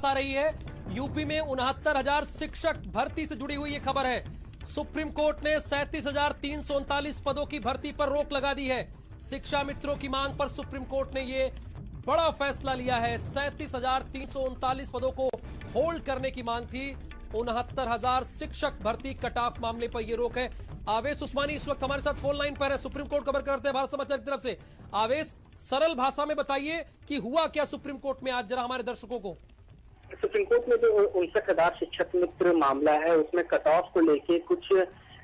आ रही है। यूपी में 69,000 शिक्षक भर्ती से जुड़ी हुई ये खबर है। सुप्रीम कोर्ट ने 37,339 पदों की भर्ती पर रोक लगा दी है। शिक्षा मित्रों की मांग पर सुप्रीम कोर्ट ने ये बड़ा फैसला लिया है। 37,339 पदों को होल्ड करने की मांग थी। 69,000 शिक्षक भर्ती कट ऑफ मामले पर यह रोक है। आवेश उस्मानी इस वक्त हमारे साथ फोन लाइन पर है। सुप्रीम कोर्ट खबर करते हैं भारत समाचार की तरफ से। आवेश, सरल भाषा में बताइए कि हुआ क्या सुप्रीम कोर्ट में आज, जरा हमारे दर्शकों को। सुप्रीम कोर्ट में जो 59,000 शिक्षक मित्र मामला है, उसमें कट ऑफ को लेके कुछ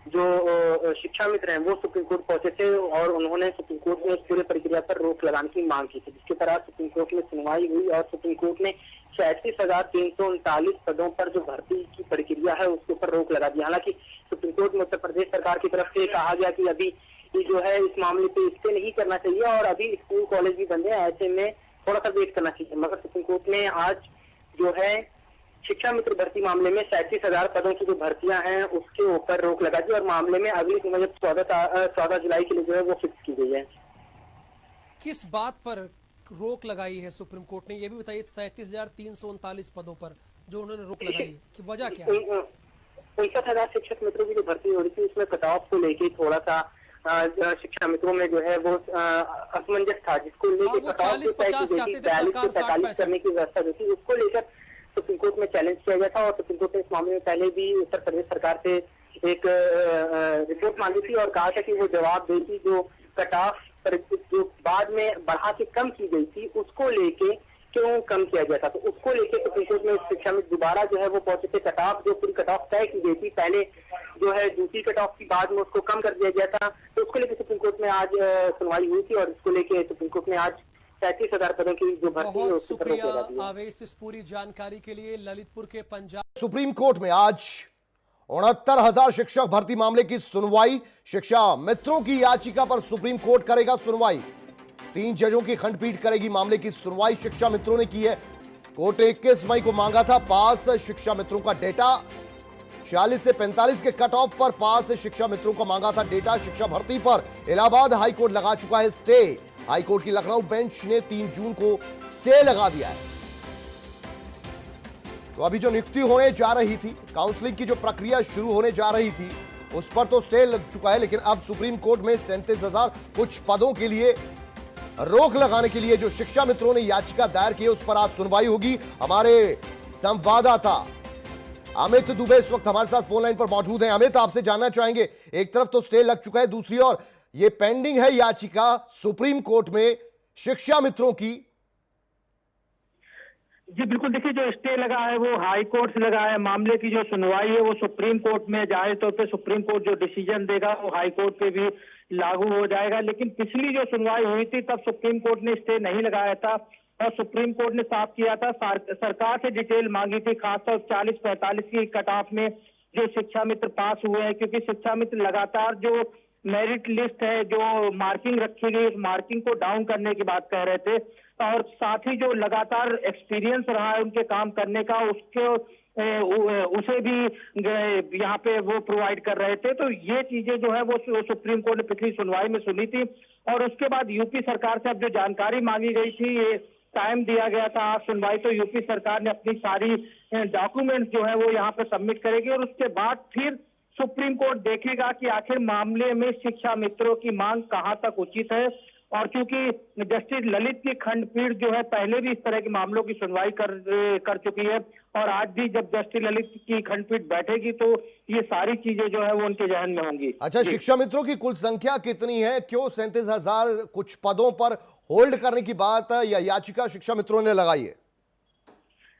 जो शिक्षा मित्र हैं वो सुप्रीम कोर्ट पहुंचे थे और उन्होंने सुप्रीम कोर्ट में इस पूरे प्रक्रिया पर रोक लगाने की मांग की थी, जिसके तहत सुप्रीम कोर्ट में सुनवाई हुई और सुप्रीम कोर्ट ने 37,339 पदों पर जो भर्ती की प्रक्रिया है उसके ऊपर रोक लगा दी। हालांकि सुप्रीम कोर्ट में उत्तर प्रदेश सरकार की तरफ से कहा गया कि अभी ये जो है इस मामले पे स्टे नहीं करना चाहिए और अभी स्कूल कॉलेज भी बंद है, ऐसे में थोड़ा सा वेट करना चाहिए। मगर सुप्रीम कोर्ट ने आज जो है शिक्षा मित्र भर्ती मामले में 37,000 पदों की जो भर्तियां हैं उसके ऊपर रोक लगा दी और मामले में अगली सुनवाई 14 जुलाई के लिए जो है वो फिक्स की गई है। किस बात पर रोक लगाई है सुप्रीम कोर्ट ने, ये भी बताइए। 37,339 पदों पर जो उन्होंने रोक लगाई है कि वजह क्या है? 59,000 शिक्षक मित्रों की जो भर्ती हो रही थी उसमें कट ऑफ को लेके थोड़ा सा शिक्षा मित्रों में जो है वो असमंजस था, जिसको लेकर कट ऑफ 42 से 45 करने की व्यवस्था जो थी उसको लेकर सुप्रीम कोर्ट में चैलेंज किया गया था और सुप्रीम कोर्ट ने इस मामले में पहले भी उत्तर प्रदेश सरकार से एक रिपोर्ट मांगी थी और कहा था कि वो जवाब देगी। जो कट ऑफ जो बाद में बढ़ा के कम की गई थी उसको लेके क्यों कम किया गया था, तो उसको लेके सुप्रीम कोर्ट में शिक्षा में दोबारा जो है वो पहुंचे थे। कट ऑफ जो पूरी कट ऑफ तय की गई थी पहले जो है दूसरी कट ऑफ की बाद में उसको कम कर दिया गया था, तो उसको लेकर सुप्रीम कोर्ट में आज सुनवाई हुई थी और इसको लेके सुप्रीम कोर्ट ने आज 37,000 पदों की जो भर्ती है बहुत शुक्रिया आवेश इस पूरी जानकारी के लिए। ललितपुर के पंजाब सुप्रीम कोर्ट में आज 69,000 शिक्षक भर्ती मामले की सुनवाई। शिक्षा मित्रों की याचिका पर सुप्रीम कोर्ट करेगा सुनवाई। 3 जजों की खंडपीठ करेगी मामले की सुनवाई। शिक्षा मित्रों ने की है। कोर्ट ने 21 मई को मांगा था पास शिक्षा मित्रों का डेटा। 46 से 45 के कट ऑफ पर पास शिक्षा मित्रों का मांगा था डेटा। शिक्षा भर्ती पर इलाहाबाद हाईकोर्ट लगा चुका है स्टे। हाईकोर्ट की लखनऊ बेंच ने 3 जून को स्टे लगा दिया है। तो अभी जो नियुक्ति होने जा रही थी, काउंसलिंग की जो प्रक्रिया शुरू होने जा रही थी, उस पर तो स्टे लग चुका है, लेकिन अब सुप्रीम कोर्ट में 37,000 कुछ पदों के लिए रोक लगाने के लिए जो शिक्षा मित्रों ने याचिका दायर की है उस पर आज सुनवाई होगी। हमारे संवाददाता अमित दुबे इस वक्त हमारे साथ फोन लाइन पर मौजूद हैं। अमित, आपसे जानना चाहेंगे, एक तरफ तो स्टे लग चुका है, दूसरी ओर ये पेंडिंग है याचिका सुप्रीम कोर्ट में शिक्षा मित्रों की। जी बिल्कुल, देखिए जो स्टे लगा है वो हाई कोर्ट से लगा है। मामले की जो सुनवाई है वो सुप्रीम कोर्ट में, जाहिर तौर पे सुप्रीम कोर्ट जो डिसीजन देगा वो हाई कोर्ट पे भी लागू हो जाएगा। लेकिन पिछली जो सुनवाई हुई थी तब सुप्रीम कोर्ट ने स्टे नहीं लगाया था और सुप्रीम कोर्ट ने साफ किया था, सरकार से डिटेल मांगी थी, खासतौर 40-45 की कट ऑफ में जो शिक्षा मित्र पास हुए हैं, क्योंकि शिक्षा मित्र लगातार जो मेरिट लिस्ट है, जो मार्किंग रखी गई, उस मार्किंग को डाउन करने की बात कह रहे थे और साथ ही जो लगातार एक्सपीरियंस रहा है उनके काम करने का उसे भी यहाँ पे वो प्रोवाइड कर रहे थे। तो ये चीजें जो है वो सुप्रीम कोर्ट ने पिछली सुनवाई में सुनी थी और उसके बाद यूपी सरकार से अब जो जानकारी मांगी गई थी, ये टाइम दिया गया था आज सुनवाई, तो यूपी सरकार ने अपनी सारी डॉक्यूमेंट्स जो है वो यहाँ पे सबमिट करेगी और उसके बाद फिर सुप्रीम कोर्ट देखेगा कि आखिर मामले में शिक्षा मित्रों की मांग कहां तक उचित है। और क्योंकि जस्टिस ललित की खंडपीठ जो है पहले भी इस तरह के मामलों की सुनवाई कर चुकी है और आज भी जब जस्टिस ललित की खंडपीठ बैठेगी तो ये सारी चीजें जो है वो उनके जहन में होंगी। अच्छा, शिक्षा मित्रों की कुल संख्या कितनी है? क्यों 37,000 कुछ पदों पर होल्ड करने की बात या याचिका शिक्षा मित्रों ने लगाई है?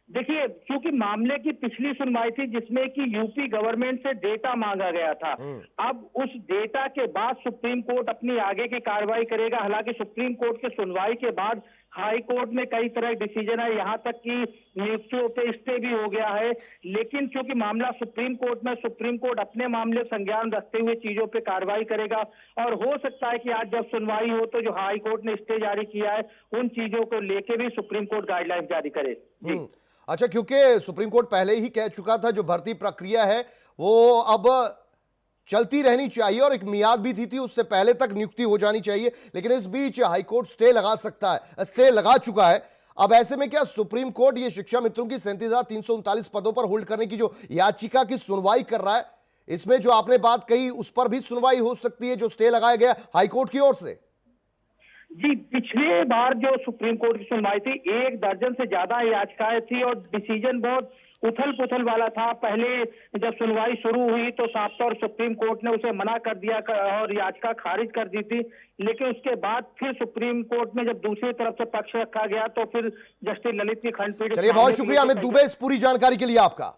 देखिए, क्योंकि मामले की पिछली सुनवाई थी जिसमें कि यूपी गवर्नमेंट से डेटा मांगा गया था, अब उस डेटा के बाद सुप्रीम कोर्ट अपनी आगे की कार्रवाई करेगा। हालांकि सुप्रीम कोर्ट के सुनवाई के बाद हाई कोर्ट में कई तरह के डिसीजन है, यहाँ तक कि नियुक्तियों पे स्टे भी हो गया है, लेकिन क्योंकि मामला सुप्रीम कोर्ट में, सुप्रीम कोर्ट अपने मामले संज्ञान रखते हुए चीजों पे कार्रवाई करेगा और हो सकता है कि आज जब सुनवाई हो तो जो हाई कोर्ट ने स्टे जारी किया है उन चीजों को लेके भी सुप्रीम कोर्ट गाइडलाइन जारी करे। जी अच्छा, क्योंकि सुप्रीम कोर्ट पहले ही कह चुका था जो भर्ती प्रक्रिया है वो अब चलती रहनी चाहिए और एक मियाद भी थी उससे पहले तक नियुक्ति हो जानी चाहिए, लेकिन इस बीच हाईकोर्ट स्टे लगा सकता है, स्टे लगा चुका है। अब ऐसे में क्या सुप्रीम कोर्ट ये शिक्षा मित्रों की 37,339 पदों पर होल्ड करने की जो याचिका की सुनवाई कर रहा है, इसमें जो आपने बात कही उस पर भी सुनवाई हो सकती है, जो स्टे लगाया गया हाईकोर्ट की ओर से? जी, पिछले बार जो सुप्रीम कोर्ट की सुनवाई थी, 1 दर्जन से ज्यादा याचिकाएं थी और डिसीजन बहुत उथल पुथल वाला था। पहले जब सुनवाई शुरू हुई तो साफ तौर सुप्रीम कोर्ट ने उसे मना कर दिया और याचिका खारिज कर दी थी, लेकिन उसके बाद फिर सुप्रीम कोर्ट में जब दूसरी तरफ से पक्ष रखा गया तो फिर जस्टिस ललित की खंडपीठ। चलिए, बहुत शुक्रिया अमित दुबे इस पूरी जानकारी के लिए आपका।